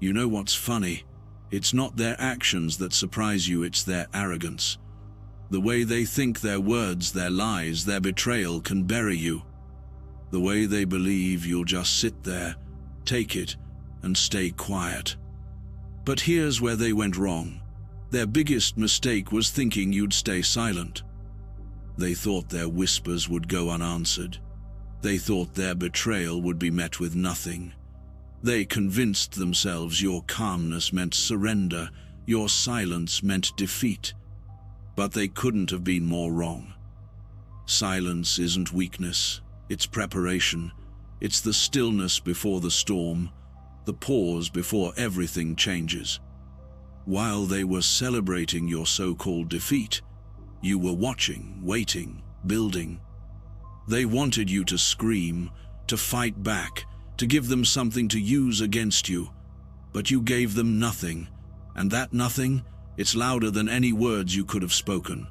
You know what's funny? It's not their actions that surprise you, it's their arrogance. The way they think their words, their lies, their betrayal can bury you. The way they believe you'll just sit there, take it, and stay quiet. But here's where they went wrong. Their biggest mistake was thinking you'd stay silent. They thought their whispers would go unanswered. They thought their betrayal would be met with nothing. They convinced themselves your calmness meant surrender, your silence meant defeat. But they couldn't have been more wrong. Silence isn't weakness, it's preparation. It's the stillness before the storm, the pause before everything changes. While they were celebrating your so-called defeat, you were watching, waiting, building. They wanted you to scream, to fight back, to give them something to use against you. But you gave them nothing, and that nothing, it's louder than any words you could have spoken.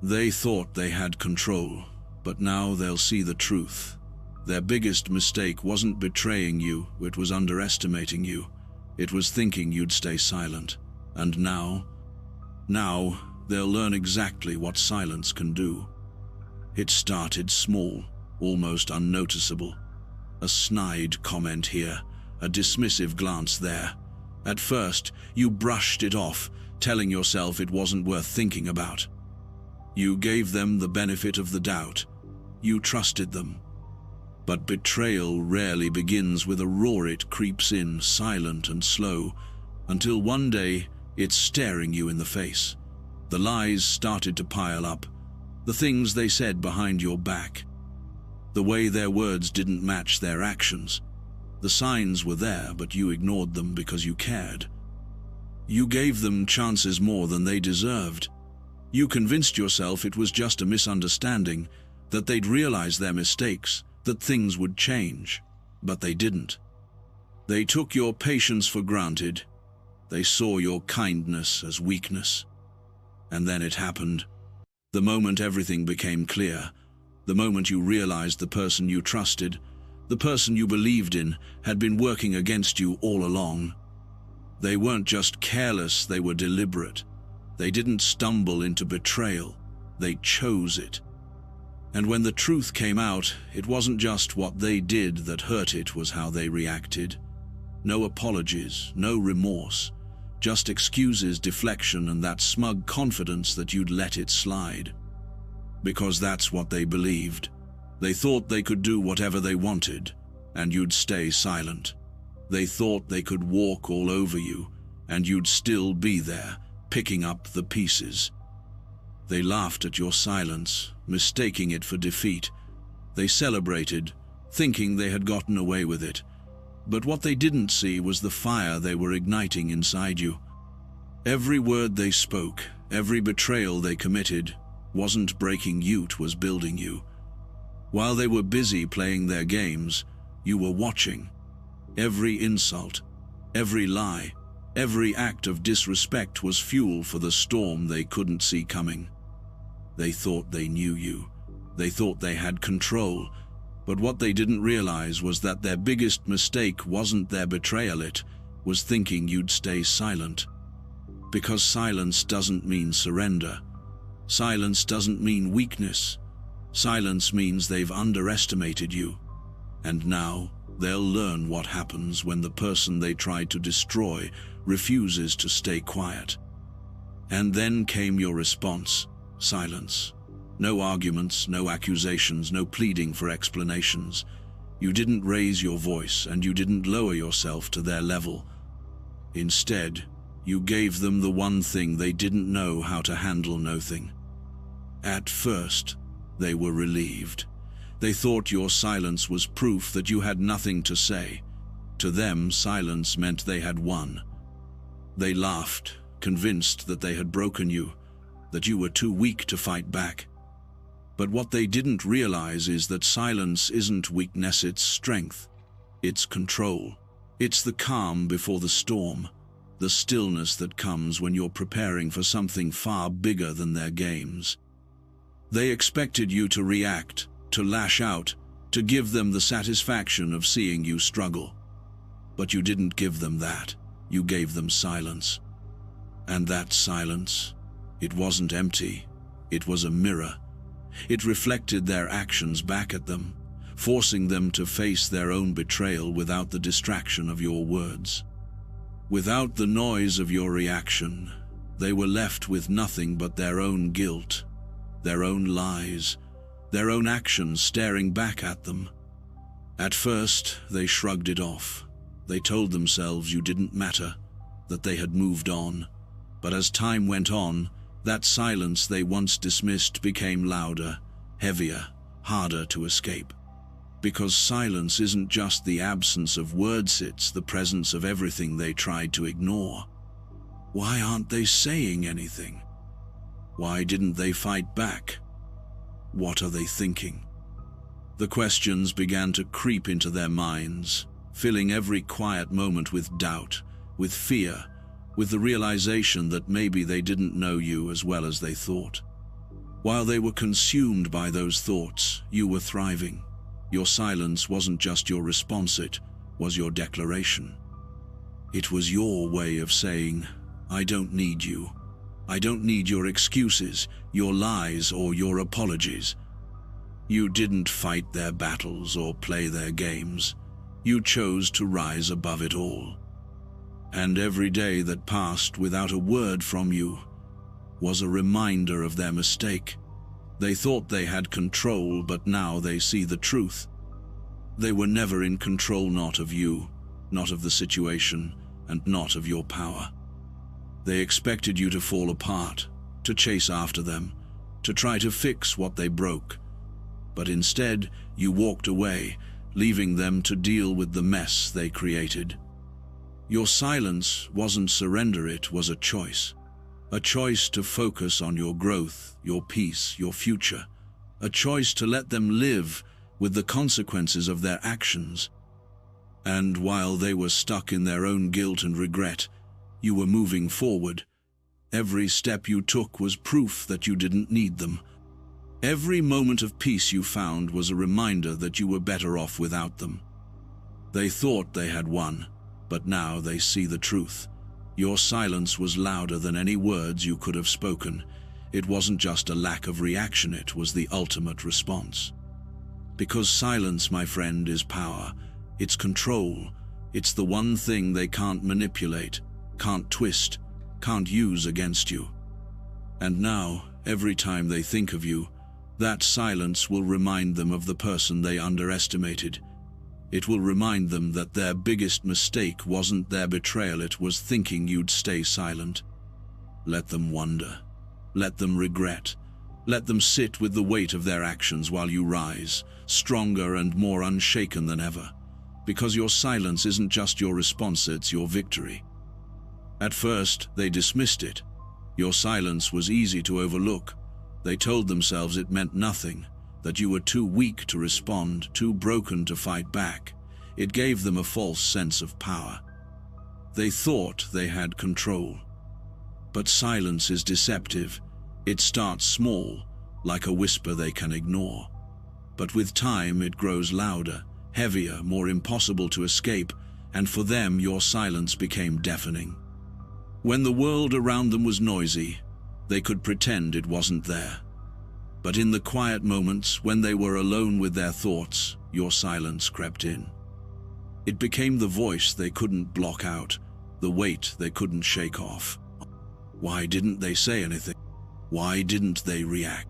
They thought they had control, but now they'll see the truth. Their biggest mistake wasn't betraying you, it was underestimating you. It was thinking you'd stay silent. And now they'll learn exactly what silence can do. It started small, almost unnoticeable. A snide comment here, a dismissive glance there. At first, you brushed it off, telling yourself it wasn't worth thinking about. You gave them the benefit of the doubt. You trusted them. But betrayal rarely begins with a roar. It creeps in, silent and slow, until one day it's staring you in the face. The lies started to pile up, the things they said behind your back. The way their words didn't match their actions. The signs were there, but you ignored them because you cared. You gave them chances more than they deserved. You convinced yourself it was just a misunderstanding, that they'd realize their mistakes, that things would change. But they didn't. They took your patience for granted. They saw your kindness as weakness. And then it happened. The moment everything became clear, the moment you realized the person you trusted, the person you believed in, had been working against you all along. They weren't just careless, they were deliberate. They didn't stumble into betrayal, they chose it. And when the truth came out, it wasn't just what they did that hurt, it was how they reacted. No apologies, no remorse, just excuses, deflection, and that smug confidence that you'd let it slide. Because that's what they believed. They thought they could do whatever they wanted, and you'd stay silent. They thought they could walk all over you, and you'd still be there, picking up the pieces. They laughed at your silence, mistaking it for defeat. They celebrated, thinking they had gotten away with it. But what they didn't see was the fire they were igniting inside you. Every word they spoke, every betrayal they committed, wasn't breaking you, it was building you. While they were busy playing their games, you were watching. Every insult, every lie, every act of disrespect was fuel for the storm they couldn't see coming. They thought they knew you. They thought they had control. But what they didn't realize was that their biggest mistake wasn't their betrayal, it was thinking you'd stay silent. Because silence doesn't mean surrender. Silence doesn't mean weakness. Silence means they've underestimated you. And now, they'll learn what happens when the person they tried to destroy refuses to stay quiet. And then came your response, silence. No arguments, no accusations, no pleading for explanations. You didn't raise your voice, and you didn't lower yourself to their level. Instead, you gave them the one thing they didn't know how to handle: nothing. At first, they were relieved. They thought your silence was proof that you had nothing to say. To them, silence meant they had won. They laughed, convinced that they had broken you, that you were too weak to fight back. But what they didn't realize is that silence isn't weakness, it's strength. It's control. It's the calm before the storm, the stillness that comes when you're preparing for something far bigger than their games. They expected you to react, to lash out, to give them the satisfaction of seeing you struggle. But you didn't give them that. You gave them silence. And that silence, it wasn't empty. It was a mirror. It reflected their actions back at them, forcing them to face their own betrayal without the distraction of your words. Without the noise of your reaction, they were left with nothing but their own guilt, their own lies, their own actions staring back at them. At first, they shrugged it off. They told themselves you didn't matter, that they had moved on. But as time went on, that silence they once dismissed became louder, heavier, harder to escape. Because silence isn't just the absence of words, it's the presence of everything they tried to ignore. Why aren't they saying anything? Why didn't they fight back? What are they thinking? The questions began to creep into their minds, filling every quiet moment with doubt, with fear, with the realization that maybe they didn't know you as well as they thought. While they were consumed by those thoughts, you were thriving. Your silence wasn't just your response, it was your declaration. It was your way of saying, I don't need you. I don't need your excuses, your lies, or your apologies. You didn't fight their battles or play their games. You chose to rise above it all. And every day that passed without a word from you was a reminder of their mistake. They thought they had control, but now they see the truth. They were never in control, not of you, not of the situation, and not of your power. They expected you to fall apart, to chase after them, to try to fix what they broke. But instead, you walked away, leaving them to deal with the mess they created. Your silence wasn't surrender, it was a choice. A choice to focus on your growth, your peace, your future. A choice to let them live with the consequences of their actions. And while they were stuck in their own guilt and regret, you were moving forward. Every step you took was proof that you didn't need them. Every moment of peace you found was a reminder that you were better off without them. They thought they had won, but now they see the truth. Your silence was louder than any words you could have spoken. It wasn't just a lack of reaction, it was the ultimate response. Because silence, my friend, is power. It's control. It's the one thing they can't manipulate, can't twist, can't use against you. And now, every time they think of you, that silence will remind them of the person they underestimated. It will remind them that their biggest mistake wasn't their betrayal, it was thinking you'd stay silent. Let them wonder. Let them regret. Let them sit with the weight of their actions while you rise, stronger and more unshaken than ever. Because your silence isn't just your response, it's your victory. At first, they dismissed it. Your silence was easy to overlook. They told themselves it meant nothing, that you were too weak to respond, too broken to fight back. It gave them a false sense of power. They thought they had control. But silence is deceptive. It starts small, like a whisper they can ignore. But with time, it grows louder, heavier, more impossible to escape, and for them, your silence became deafening. When the world around them was noisy, they could pretend it wasn't there. But in the quiet moments, when they were alone with their thoughts, your silence crept in. It became the voice they couldn't block out, the weight they couldn't shake off. Why didn't they say anything? Why didn't they react?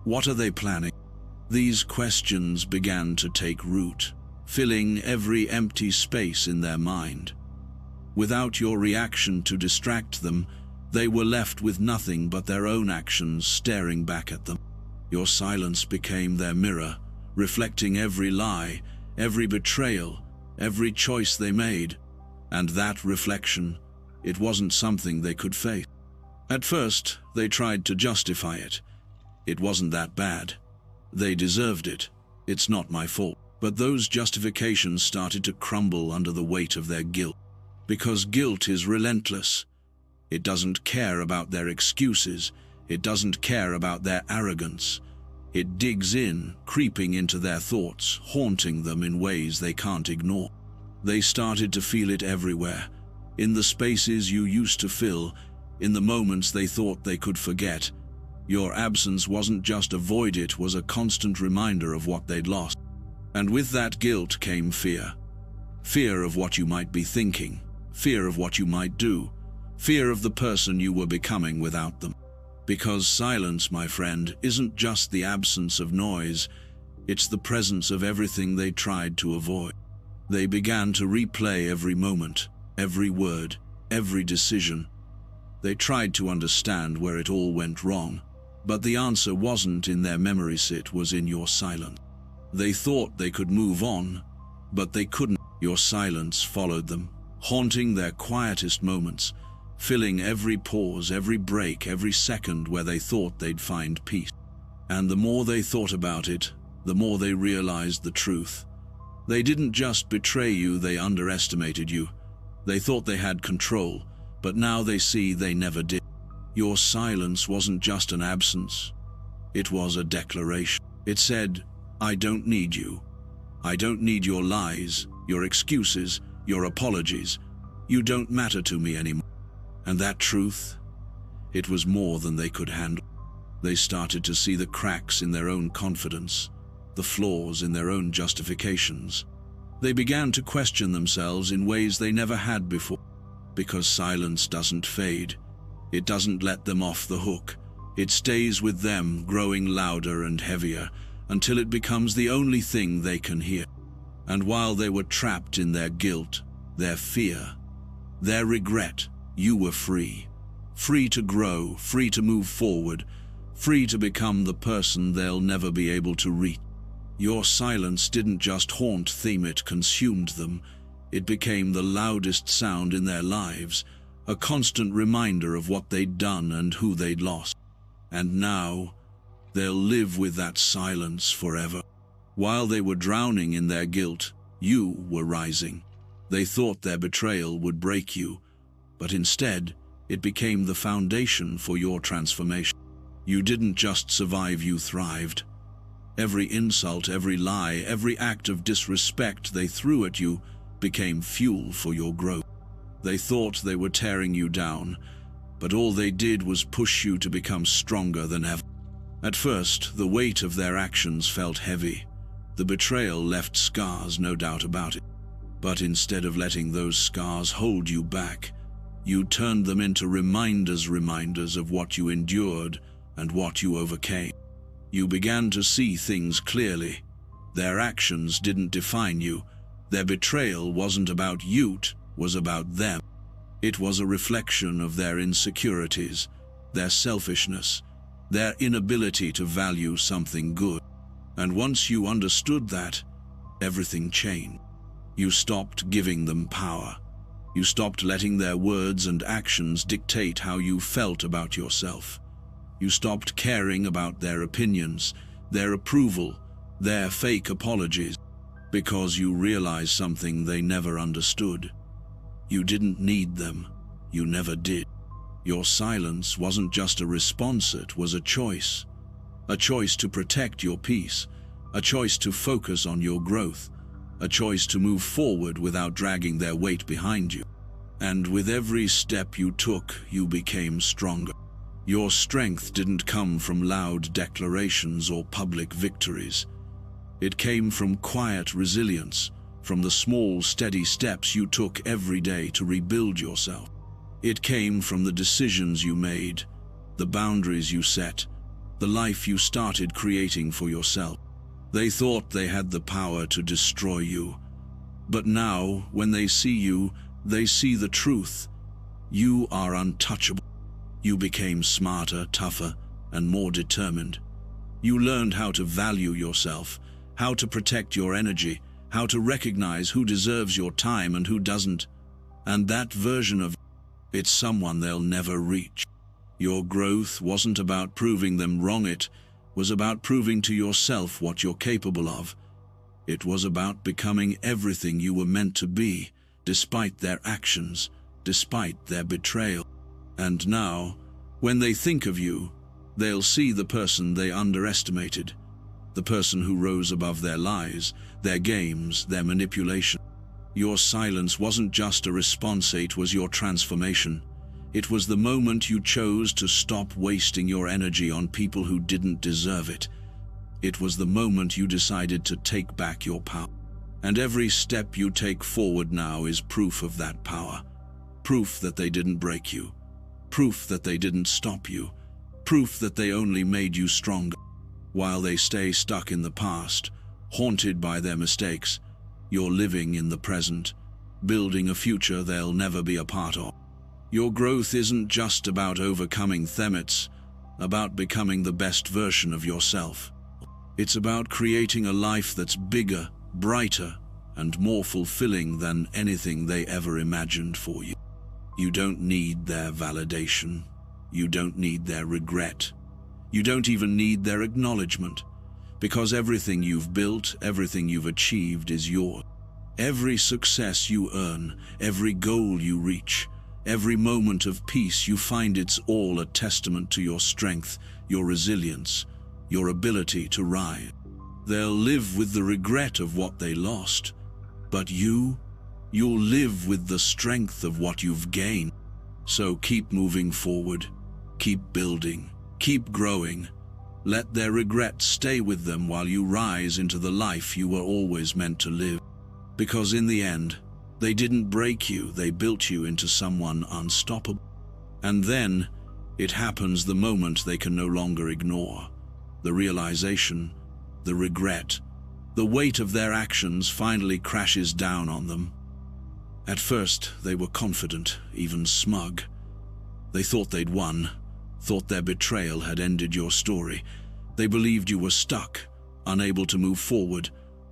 What are they planning? These questions began to take root, filling every empty space in their mind. Without your reaction to distract them, they were left with nothing but their own actions staring back at them. Your silence became their mirror, reflecting every lie, every betrayal, every choice they made. And that reflection, it wasn't something they could face. At first, they tried to justify it. It wasn't that bad. They deserved it. It's not my fault. But those justifications started to crumble under the weight of their guilt. Because guilt is relentless. It doesn't care about their excuses. It doesn't care about their arrogance. It digs in, creeping into their thoughts, haunting them in ways they can't ignore. They started to feel it everywhere, in the spaces you used to fill, in the moments they thought they could forget. Your absence wasn't just a void, it was a constant reminder of what they'd lost. And with that guilt came fear. Fear of what you might be thinking, fear of what you might do, fear of the person you were becoming without them. Because silence, my friend, isn't just the absence of noise, it's the presence of everything they tried to avoid. They began to replay every moment, every word, every decision. They tried to understand where it all went wrong, but the answer wasn't in their memory, it was in your silence. They thought they could move on, but they couldn't. Your silence followed them, haunting their quietest moments, filling every pause, every break, every second where they thought they'd find peace. And the more they thought about it, the more they realized the truth. They didn't just betray you, they underestimated you. They thought they had control, but now they see they never did. Your silence wasn't just an absence. It was a declaration. It said, I don't need you. I don't need your lies, your excuses, your apologies. You don't matter to me anymore. And that truth, it was more than they could handle. They started to see the cracks in their own confidence, the flaws in their own justifications. They began to question themselves in ways they never had before. Because silence doesn't fade. It doesn't let them off the hook. It stays with them, growing louder and heavier, until it becomes the only thing they can hear. And while they were trapped in their guilt, their fear, their regret, you were free. Free to grow, free to move forward, free to become the person they'll never be able to reach. Your silence didn't just haunt them, it consumed them. It became the loudest sound in their lives, a constant reminder of what they'd done and who they'd lost. And now, they'll live with that silence forever. While they were drowning in their guilt, you were rising. They thought their betrayal would break you, but instead, it became the foundation for your transformation. You didn't just survive, you thrived. Every insult, every lie, every act of disrespect they threw at you became fuel for your growth. They thought they were tearing you down, but all they did was push you to become stronger than ever. At first, the weight of their actions felt heavy. The betrayal left scars, no doubt about it. But instead of letting those scars hold you back, you turned them into reminders of what you endured and what you overcame. You began to see things clearly. Their actions didn't define you. Their betrayal wasn't about you, it was about them. It was a reflection of their insecurities, their selfishness, their inability to value something good. And once you understood that, everything changed. You stopped giving them power. You stopped letting their words and actions dictate how you felt about yourself. You stopped caring about their opinions, their approval, their fake apologies, because you realized something they never understood. You didn't need them. You never did. Your silence wasn't just a response, it was a choice. A choice to protect your peace, a choice to focus on your growth, a choice to move forward without dragging their weight behind you. And with every step you took, you became stronger. Your strength didn't come from loud declarations or public victories. It came from quiet resilience, from the small, steady steps you took every day to rebuild yourself. It came from the decisions you made, the boundaries you set, the life you started creating for yourself. They thought they had the power to destroy you. But now, when they see you, they see the truth. You are untouchable. You became smarter, tougher, and more determined. You learned how to value yourself, how to protect your energy, how to recognize who deserves your time and who doesn't. And that version of it's someone they'll never reach. Your growth wasn't about proving them wrong, it was about proving to yourself what you're capable of. It was about becoming everything you were meant to be, despite their actions, despite their betrayal. And now, when they think of you, they'll see the person they underestimated, the person who rose above their lies, their games, their manipulation. Your silence wasn't just a response, it was your transformation. It was the moment you chose to stop wasting your energy on people who didn't deserve it. It was the moment you decided to take back your power. And every step you take forward now is proof of that power. Proof that they didn't break you. Proof that they didn't stop you. Proof that they only made you stronger. While they stay stuck in the past, haunted by their mistakes, you're living in the present, building a future they'll never be a part of. Your growth isn't just about overcoming them, it's about becoming the best version of yourself. It's about creating a life that's bigger, brighter, and more fulfilling than anything they ever imagined for you. You don't need their validation. You don't need their regret. You don't even need their acknowledgement, because everything you've built, everything you've achieved is yours. Every success you earn, every goal you reach, every moment of peace you find, it's all a testament to your strength, your resilience, your ability to rise. They'll live with the regret of what they lost, but you'll live with the strength of what you've gained. So keep moving forward, keep building, keep growing. Let their regrets stay with them while you rise into the life you were always meant to live. Because in the end, they didn't break you, they built you into someone unstoppable. And then, it happens the moment they can no longer ignore. The realization, the regret, the weight of their actions finally crashes down on them. At first, they were confident, even smug. They thought they'd won, thought their betrayal had ended your story. They believed you were stuck, unable to move forward,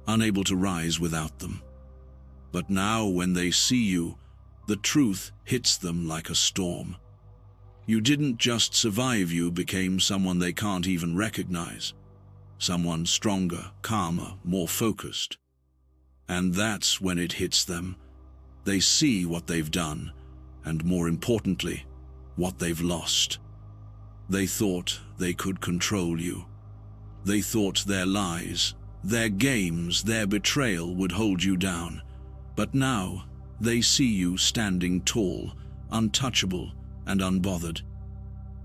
unable to rise without them. But now, when they see you, the truth hits them like a storm. You didn't just survive, you became someone they can't even recognize. Someone stronger, calmer, more focused. And that's when it hits them. They see what they've done, and more importantly, what they've lost. They thought they could control you. They thought their lies, their games, their betrayal would hold you down. But now, they see you standing tall, untouchable, and unbothered.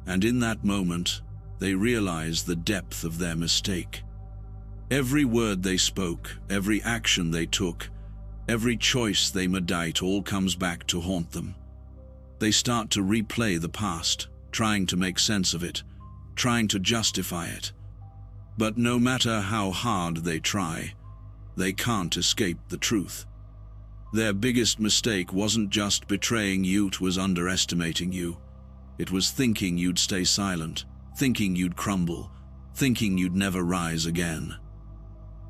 And in that moment, they realize the depth of their mistake. Every word they spoke, every action they took, every choice they made, it all comes back to haunt them. They start to replay the past, trying to make sense of it, trying to justify it. But no matter how hard they try, they can't escape the truth. Their biggest mistake wasn't just betraying you, it was underestimating you. It was thinking you'd stay silent, thinking you'd crumble, thinking you'd never rise again.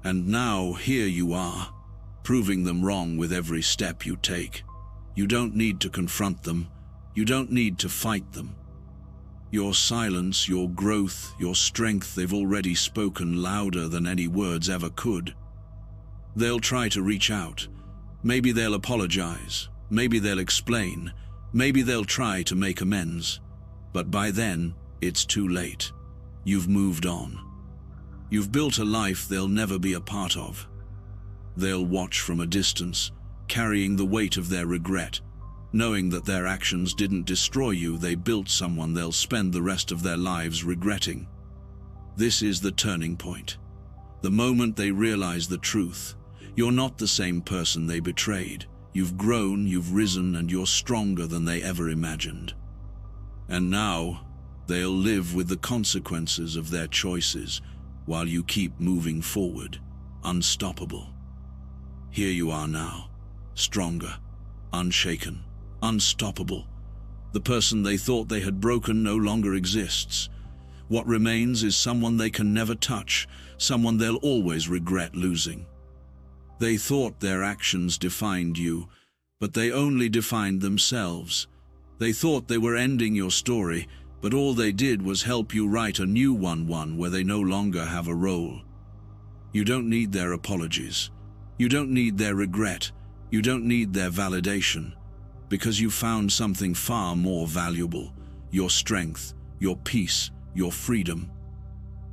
And now here you are, proving them wrong with every step you take. You don't need to confront them. You don't need to fight them. Your silence, your growth, your strength, they've already spoken louder than any words ever could. They'll try to reach out. Maybe they'll apologize. Maybe they'll explain. Maybe they'll try to make amends. But by then, it's too late. You've moved on. You've built a life they'll never be a part of. They'll watch from a distance, carrying the weight of their regret. Knowing that their actions didn't destroy you, they built someone they'll spend the rest of their lives regretting. This is the turning point. The moment they realize the truth. You're not the same person they betrayed. You've grown, you've risen, and you're stronger than they ever imagined. And now, they'll live with the consequences of their choices while you keep moving forward, unstoppable. Here you are now, stronger, unshaken, unstoppable. The person they thought they had broken no longer exists. What remains is someone they can never touch, someone they'll always regret losing. They thought their actions defined you, but they only defined themselves. They thought they were ending your story, but all they did was help you write a new one where they no longer have a role. You don't need their apologies. You don't need their regret. You don't need their validation, because you found something far more valuable: your strength, your peace, your freedom.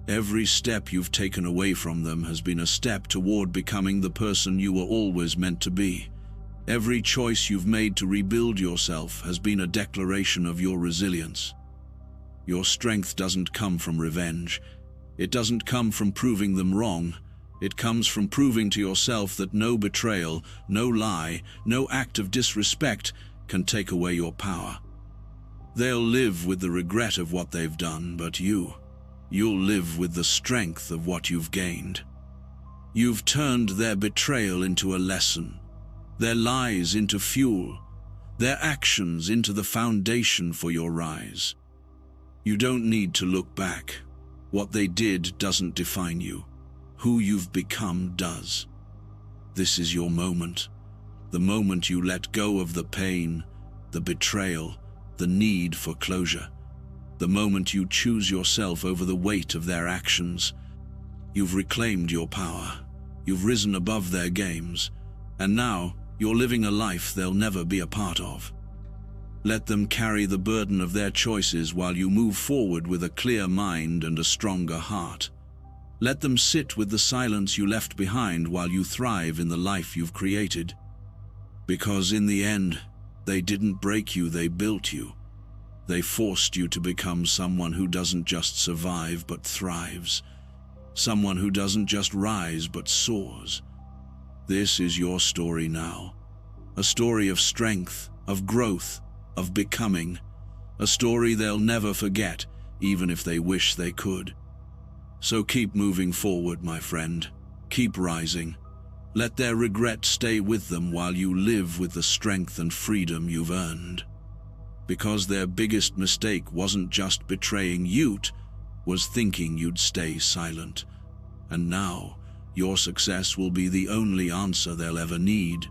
Every step you've taken away from them has been a step toward becoming the person you were always meant to be. Every choice you've made to rebuild yourself has been a declaration of your resilience. Your strength doesn't come from revenge. It doesn't come from proving them wrong. It comes from proving to yourself that no betrayal, no lie, no act of disrespect can take away your power. They'll live with the regret of what they've done, but you'll live with the strength of what you've gained. You've turned their betrayal into a lesson, their lies into fuel, their actions into the foundation for your rise. You don't need to look back. What they did doesn't define you. Who you've become does. This is your moment. The moment you let go of the pain, the betrayal, the need for closure. The moment you choose yourself over the weight of their actions. You've reclaimed your power. You've risen above their games. And now you're living a life they'll never be a part of. Let them carry the burden of their choices while you move forward with a clear mind and a stronger heart. Let them sit with the silence you left behind while you thrive in the life you've created. Because in the end, they didn't break you, they built you. They forced you to become someone who doesn't just survive but thrives. Someone who doesn't just rise but soars. This is your story now. A story of strength, of growth, of becoming. A story they'll never forget, even if they wish they could. So keep moving forward, my friend. Keep rising. Let their regret stay with them while you live with the strength and freedom you've earned. Because their biggest mistake wasn't just betraying you, was thinking you'd stay silent. And now, your success will be the only answer they'll ever need.